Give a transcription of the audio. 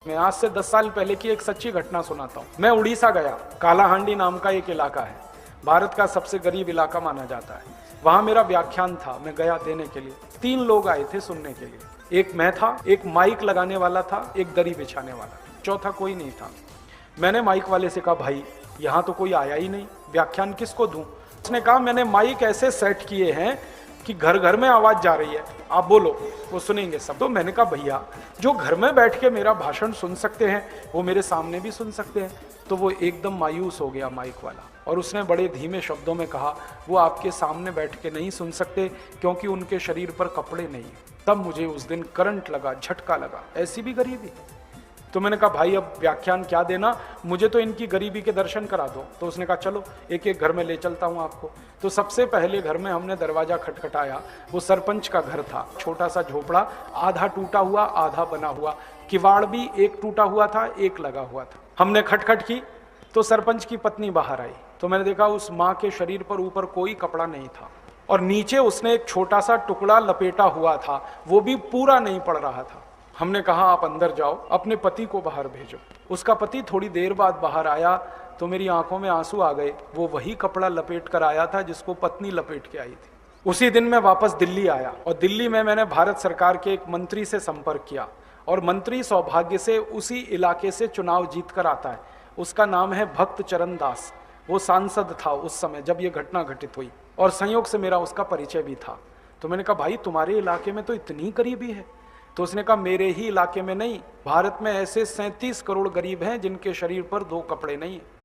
मैं आज से 10 साल पहले की एक सच्ची घटना सुनाता हूँ। मैं उड़ीसा गया। कालाहांडी नाम का एक इलाका है, भारत का सबसे गरीब इलाका माना जाता है। वहां मेरा व्याख्यान था, मैं गया देने के लिए। 3 लोग आए थे सुनने के लिए। एक मैं था, एक माइक लगाने वाला था, एक दरी बिछाने वाला, चौथा कोई नहीं था। मैंने माइक वाले से कहा, भाई यहाँ तो कोई आया ही नहीं, व्याख्यान किसको दूं? उसने कहा, मैंने माइक ऐसे सेट किए हैं कि घर घर में आवाज जा रही है, आप बोलो वो सुनेंगे सब। तो मैंने कहा, भैया जो घर में बैठ के मेरा भाषण सुन सकते हैं वो मेरे सामने भी सुन सकते हैं। तो वो एकदम मायूस हो गया माइक वाला, और उसने बड़े धीमे शब्दों में कहा, वो आपके सामने बैठ के नहीं सुन सकते क्योंकि उनके शरीर पर कपड़े नहीं। तब मुझे उस दिन करंट लगा, झटका लगा, ऐसी भी गरीबी। तो मैंने कहा, भाई अब व्याख्यान क्या देना, मुझे तो इनकी गरीबी के दर्शन करा दो। तो उसने कहा, चलो एक एक घर में ले चलता हूँ आपको। तो सबसे पहले घर में हमने दरवाजा खटखटाया। वो सरपंच का घर था, छोटा सा झोपड़ा, आधा टूटा हुआ आधा बना हुआ, किवाड़ भी एक टूटा हुआ था एक लगा हुआ था। हमने खटखट की तो सरपंच की पत्नी बाहर आई। तो मैंने देखा उस माँ के शरीर पर ऊपर कोई कपड़ा नहीं था, और नीचे उसने एक छोटा सा टुकड़ा लपेटा हुआ था, वो भी पूरा नहीं पड़ रहा था। हमने कहा, आप अंदर जाओ, अपने पति को बाहर भेजो। उसका पति थोड़ी देर बाद बाहर आया तो मेरी आंखों में आंसू आ गए। वो वही कपड़ा लपेट कर आया था जिसको पत्नी लपेट के आई थी। उसी दिन मैं वापस दिल्ली आया, और दिल्ली में मैंने भारत सरकार के एक मंत्री से संपर्क किया, और मंत्री सौभाग्य से उसी इलाके से चुनाव जीत कर आता है। उसका नाम है भक्त चरण दास। वो सांसद था उस समय जब ये घटना घटित हुई, और संयोग से मेरा उसका परिचय भी था। तो मैंने कहा, भाई तुम्हारे इलाके में तो इतनी गरीबी है? तो उसने कहा, मेरे ही इलाके में नहीं, भारत में ऐसे 37 करोड़ गरीब हैं जिनके शरीर पर 2 कपड़े नहीं है।